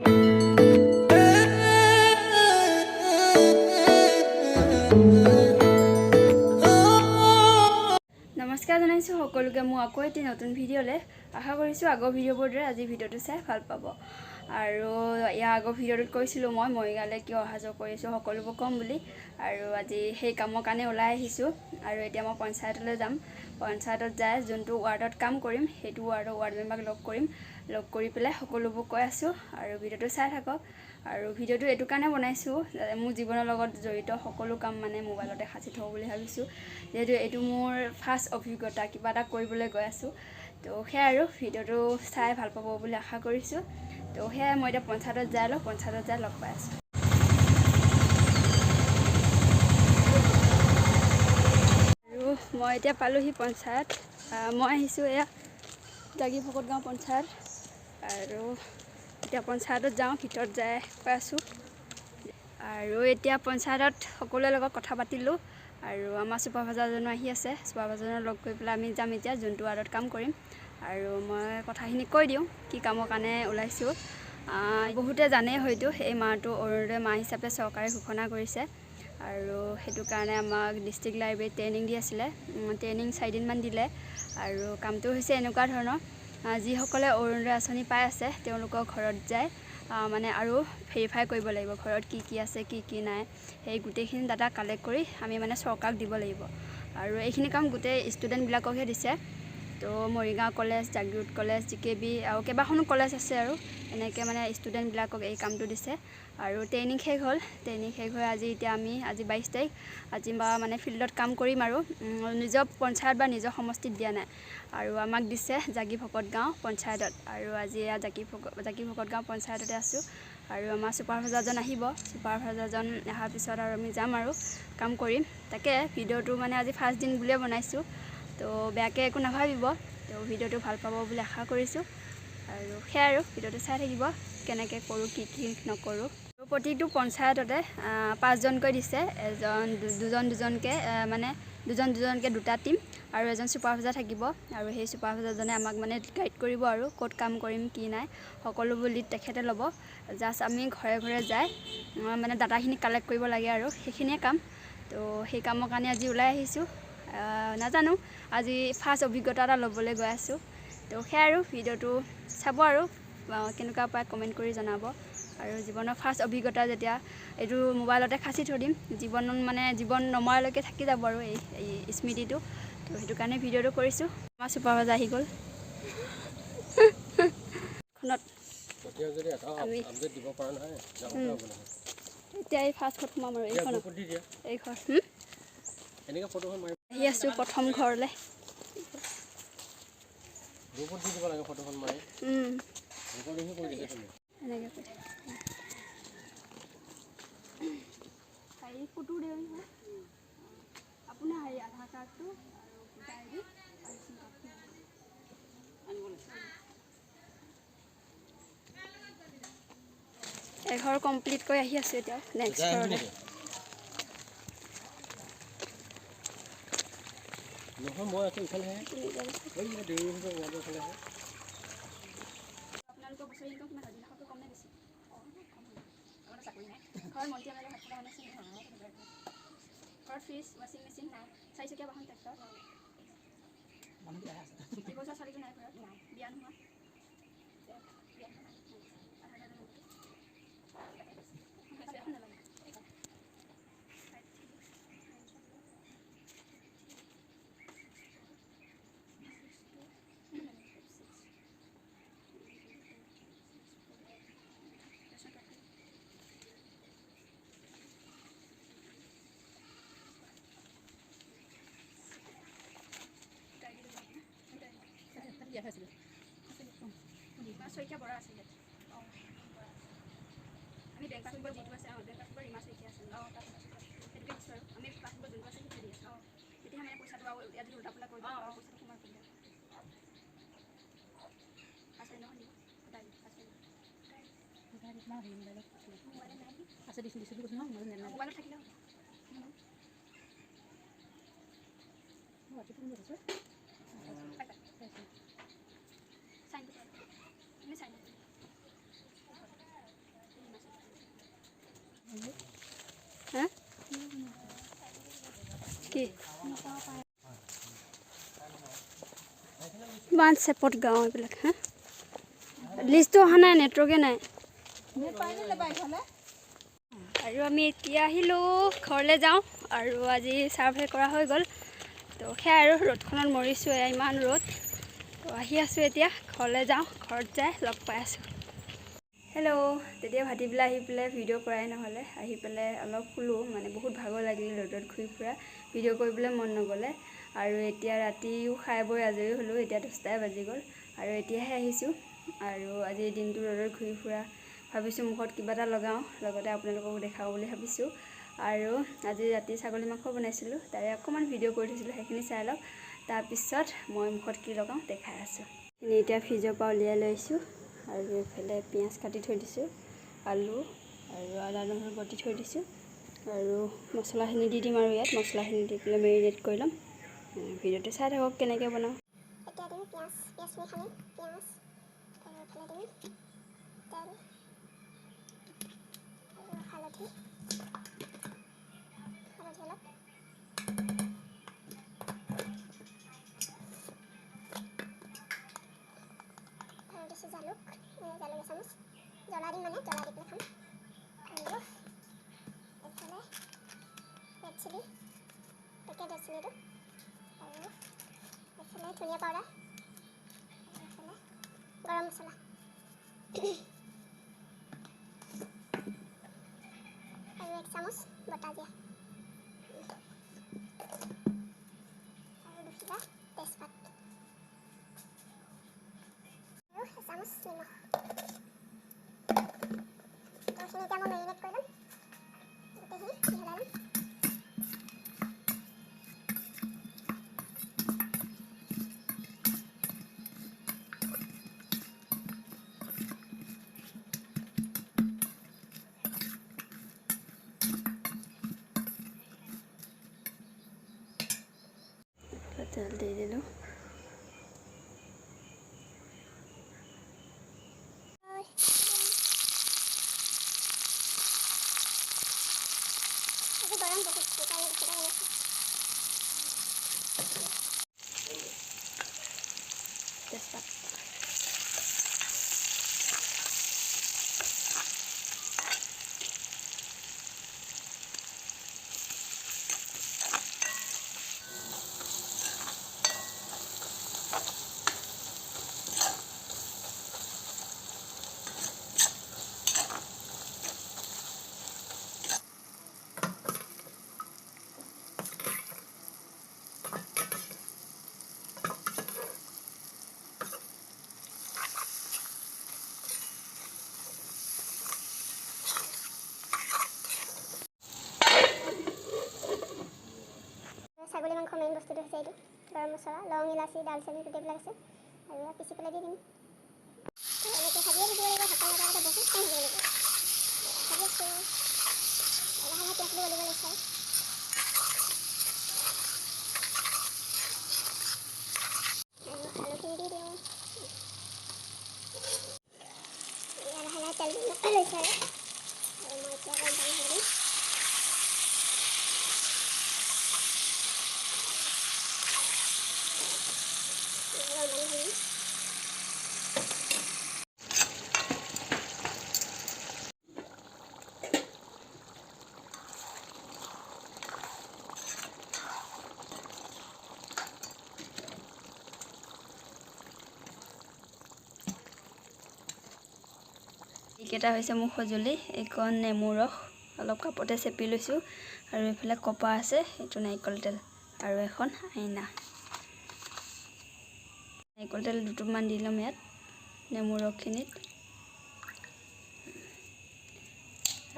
নমস্কাৰ জনাইছোঁ সকলোকে মই আকৌ এটি নতুন ভিডিঅ'লৈ আশা কৰিছোঁ আগৰ ভিডিঅ'বোৰ দৰে আজি ভিডিঅ'টো চাই ভাল পাব আৰু ইয়াৰ আগৰ ভিডিঅ'টোত কৈছিলোঁ মই মৰিগাঁৱলৈ কিয় অহা যোৱা কৰিছোঁ সকলোবোৰ ক'ম বুলি আৰু আজি সেই কামৰ কাৰণে ওলাই আহিছোঁ আৰু এতিয়া মই পঞ্চায়তলৈ যাম পঞ্চায়তত যাই যোনটো ৱাৰ্ডত কাম কৰিম সেইটো ৱাৰ্ড মেম্বাৰক লগ কৰি পেলাই সকলোবোৰ কৈ আছোঁ আৰু ভিডিঅ'টো চাই থাকক আৰু ভিডিঅ'টো এইটো কাৰণে বনাইছোঁ মোৰ জীৱনৰ লগত জড়িত সকলো কাম মানে মোবাইলতে সাঁচি থওঁ বুলি ভাবিছোঁ যিহেতু এইটো মোৰ ফাৰ্ষ্ট অভিজ্ঞতা কিবা এটা কৰিবলৈ গৈ আছোঁ তো সেয়াই আৰু ভিডিঅ'টো চাই ভাল পাব বুলি আশা কৰিছোঁ তো সেয়াই মই এতিয়া পঞ্চায়তত যাই লগ পাই আছোঁ আৰু মই এতিয়া পালোহি পঞ্চায়ত মই আহিছোঁ এয়া জাগি ভকত গাঁও পঞ্চায়ত আৰু এতিয়া পঞ্চায়তত যাওঁ ভিতৰত যাই পাই আছোঁ আৰু এতিয়া পঞ্চায়তত সকলোৰে লগত কথা পাতিলোঁ আৰু আমাৰ ছুপাৰভাইজাৰজনো আহি আছে ছুপাৰভাইজাৰজনক লগ কৰি পেলাই আমি যাম এতিয়া যোনটো ৱাৰ্ডত কাম কৰিম আৰু মই কথাখিনি কৈ দিওঁ কি কামৰ কাৰণে ওলাইছোঁ বহুতে জানেই হয়তো এই মাহটো অৰুণোদয় মাহ হিচাপে চৰকাৰে ঘোষণা কৰিছে আৰু সেইটো কাৰণে আমাক ডিষ্ট্ৰিক্ট লাইব্ৰেৰীত ট্ৰেইনিং দি আছিলে ট্ৰেইনিং 4 দিনমান দিলে আৰু কামটো হৈছে এনেকুৱা ধৰণৰ যিসকলে অৰুণোদয় আঁচনি পাই আছে তেওঁলোকৰ ঘৰত যায় মানে আৰু ভেৰিফাই কৰিব লাগিব ঘৰত কি আছে কি নাই সেই গোটেইখিনি ডাটা কালেক্ট কৰি আমি মানে চৰকাৰক দিব লাগিব আৰু এইখিনি কাম গোটেই ষ্টুডেণ্টবিলাককহে দিছে তো Morigaon college Jagiroad college GKB আৰু কেইবাখনো কলেজ আছে আৰু এনেকৈ মানে ষ্টুডেণ্টবিলাকক এই কামটো দিছে আৰু ট্ৰেইনিং শেষ হৈ আজি এতিয়া আমি আজি 22 তাৰিখ আজি মানে ফিল্ডত কাম কৰিম আৰু নিজৰ পঞ্চায়ত বা নিজৰ সমষ্টিত দিয়া নাই আৰু আমাক দিছে জাগি ভকত গাঁও পঞ্চায়তত আৰু আজি এয়া জাগি ভকত গাঁও পঞ্চায়ততে আছোঁ আৰু আমাৰ ছুপাৰভাইজাৰজন আহিব ছুপাৰভাইজাৰজন অহাৰ পিছত আৰু আমি যাম আৰু কাম কৰিম তাকে ভিডিঅ'টো মানে আজি ফাৰ্ষ্ট দিন বুলিয়ে বনাইছোঁ তো বেয়াকৈ একো নাভাবিব তো ভিডিঅ'টো ভাল পাব বুলি আশা কৰিছোঁ আৰু সেয়াই আৰু ভিডিঅ'টো চাই থাকিব কেনেকৈ কৰোঁ কি নকৰোঁ প্ৰতিটো পঞ্চায়ততে 5জনকৈ দিছে দুজনকৈ মানে দুজনকৈ দুটা টিম আৰু এজন ছুপাৰভাইজাৰ থাকিব আৰু সেই ছুপাৰভাইজাৰজনে আমাক মানে গাইড কৰিব আৰু ক'ত কাম কৰিম কি নাই সকলোবোৰ লিড তেখেতে ল'ব জাষ্ট আমি ঘৰে ঘৰে যাই মানে ডাটাখিনি কালেক্ট কৰিব লাগে আৰু সেইখিনিয়ে কাম তো সেই কামৰ কাৰণে আজি ওলাই আহিছোঁ নাজানো আজি ফাৰ্ষ্ট অভিজ্ঞতা এটা ল'বলৈ গৈ আছোঁ তো সেয়াই আৰু ভিডিঅ'টো চাব আৰু কেনেকুৱা পায় কমেণ্ট কৰি জনাব আৰু জীৱনৰ ফাৰ্ষ্ট অভিজ্ঞতা যেতিয়া এইটো মোবাইলতে সাঁচি থৈ দিম জীৱন নমৰালৈকে থাকি যাব আৰু এই স্মৃতিটো তো সেইটো কাৰণে ভিডিঅ'টো কৰিছোঁ আমাৰ ছুপাৰভাইজাৰ আহি গ'ল এতিয়া এই ফাৰ্ষ্ট ঘৰত সোমাম আৰু এইখন আহি আছোঁ প্ৰথম ঘৰলৈ ফটো দিওঁ আপোনাৰ আধাৰ কাৰ্ডটো এঘৰ কমপ্লিট কৰি আহি আছোঁ এতিয়া নেক্সট ঘৰলৈ আপোনালোকৰ বছৰি ইনকম কিমান হয় 2 লাখতকৈ কম নে বেছি চাকৰি নাই ঘৰত মন্ত্ৰী এম এল এ ভাত খাব আছে ঘৰত ফ্ৰিজ ৱাশ্বিং মেচিন নাই 4চকীয়া বাহন ট্ৰেক্টৰ এবছৰ ছোৱালীটো নাই ঘৰত বিয়া নোহোৱা শইকীয়া বৰা আছিলে আমি বেংক পাছবুকত যিটো আছে বেংক পাছবুকত ৰীমা শইকীয়া আছে সেইটোকে দিছোঁ আৰু আমি পাছবুকত যোনটো আছে সেইটো দি আছোঁ তেতিয়াহে মানে পইচাটো আৰু ইয়াত যদি উল্টা পুল্টা কৰি দিওঁ পইচাটো সোমাই পৰিলে আছে নহয় দিব আছে দিছোঁ মোবাইলত থাকিলে কি ইমান চেপত গাঁও এইবিলাক হা লিষ্টটো অহা নাই নেটৱৰ্কে নাই আৰু আমি এতিয়া আহিলোঁ ঘৰলৈ যাওঁ আৰু আজি ছাৰ্ভে কৰা হৈ গ'ল তো সেয়া আৰু ৰ'দখনত মৰিছোঁ ইমান ৰ'দ তো আহি আছোঁ এতিয়া ঘৰলৈ যাওঁ ঘৰত যাই লগ পাই আছোঁ হেল্ল' তেতিয়া ভাটিবেলা আহি পেলাই ভিডিঅ' কৰাই নহ'লে আহি পেলাই অলপ শুলোঁ মানে বহুত ভাগৰ লাগিল ৰ'দত ঘূৰি ফুৰা ভিডিঅ' কৰিবলৈ মন নগ'লে আৰু এতিয়া ৰাতিও খাই বৈ আজৰি হ'লোঁ এতিয়া 10টাই বাজি গ'ল আৰু এতিয়াহে আহিছোঁ আৰু আজিৰ দিনটো ৰ'দত ঘূৰি ফুৰা ভাবিছোঁ মুখত কিবা এটা লগাওঁ লগতে আপোনালোককো দেখাওঁ বুলি ভাবিছোঁ আৰু আজি ৰাতি ছাগলী মাংস বনাইছিলোঁ তাৰে অকণমান ভিডিঅ' কৰি থৈছিলোঁ সেইখিনি চাই লওক তাৰপিছত মই মুখত কি লগাওঁ দেখাই আছোঁ এতিয়া ফ্ৰিজৰ পৰা উলিয়াই লৈছোঁ আৰু এইফালে পিঁয়াজ কাটি থৈ দিছোঁ আলু আৰু আদা নহৰু বটি থৈ দিছোঁ আৰু মছলাখিনি দি দিম আৰু ইয়াত মছলাখিনি দি পেলাই মেৰিনেট কৰি ল'ম ভিডিঅ'টো চাই থাকক কেনেকৈ বনাওঁ এতিয়া দিম পিঁয়াজ পিঁয়াজখিনি সানি পিঁয়াজ আৰু এইফালে দিম তেল আৰু হালধি অলপ আৰু দিছোঁ জালুক এচামুচ জ্বলা দিম মানে জ্বলা দি পেলাই খাম আৰু এইফালে ৰেড চিলি পেকেট ৰেড চিলিটো আৰু এইফালে ধনিয়া পাউডাৰ আৰু এইফালে গৰম মছলা আৰু 1 চামুচ বটা জিৰা আৰু 2টা তেজপাত আৰু 1 চামুচ নিমখ এইখিনি এতিয়া মই মেৰিনেট কৰি ল'ম গোটেইখিনি মিহলাই ল'ম তেল দি দিলোঁ গৰম বহুত সেইকাৰণে বেছিকৈ বনাইছোঁ তেজপাত ছাগলী মাংস মেইন বস্তুটো হৈছে এইটো গৰম মছলা লং ইলাচি দালচেনি গোটেইবিলাক আছে আৰু পিচি পেলাই দি দিম এনেকৈ ভাজিয়ে থাকিব লাগিব ঢাকন লগাই বহুত টাইম ভাজিব লাগিব ভাজি আছোঁ লাহে লাহে পিঁয়াজটো গলিব লৈছে আৰু আলুখিনি দি দিওঁ লাহে লাহে তেল লৈছে আৰু মই এতিয়া গৰম পানী ঢালি দিম এইকেইটা হৈছে মোৰ সঁজুলি এইকণ নেমু ৰস অলপ কাপতে চেপি লৈছোঁ আৰু এইফালে কপা আছে এইটো নাৰিকল তেল আৰু এখন আইনা নাৰিকল তেল দুটোপমান দি ল'ম ইয়াত নেমু ৰসখিনিত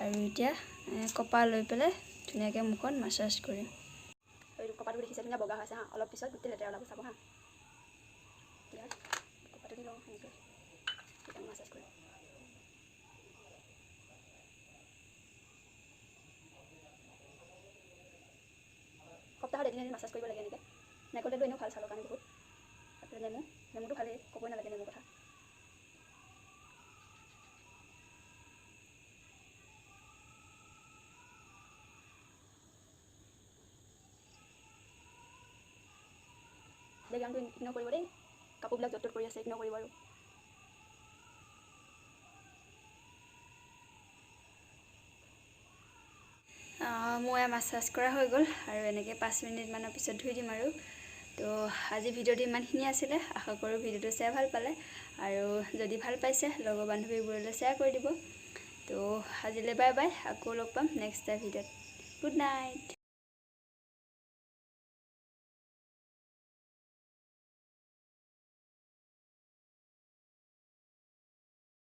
আৰু এতিয়া কপা লৈ পেলাই ধুনীয়াকৈ মুখত মাছাজ কৰিম আৰু কপাটো দেখিছে ধুনীয়া বগা হৈছে হা অলপ পিছত গোটেই লেতেৰা ওলাব চাব হা ইয়াত কপাটো দি লওঁ সেনেকৈ তেতিয়া মাছাজ কৰিম সপ্তাহত এদিন এদিন মাছাজ কৰিব লাগে এনেকৈ নাৰিকল তেলটো এনেও ভাল ছালৰ কাৰণে বহুত তাৰপিছত নেমুটো ভালেই ক'বই নালাগে নেমুৰ কথা বাকীমানটো ইগন'ৰ কৰিব দেই। কাপোৰবিলাক য'ত ত'ত পৰি আছে, ইগন'ৰ কৰিব আৰু। মোৰ মাছাজ কৰা হৈ গ'ল আৰু এনেকৈ 5 মিনিটমানৰ পিছত ধুই দিম আৰু। তো আজি ভিডিঅ'টো ইমানখিনি আছিলে। আশা কৰোঁ ভিডিঅ'টো চাই ভাল পালে, আৰু যদি ভাল পাইছে লগৰ বান্ধৱীবোৰলৈ শ্বেয়াৰ কৰি দিব। তো আজিলৈ বাই বাই, আকৌ লগ পাম নেক্সট এটা ভিডিঅ'ত। Good night.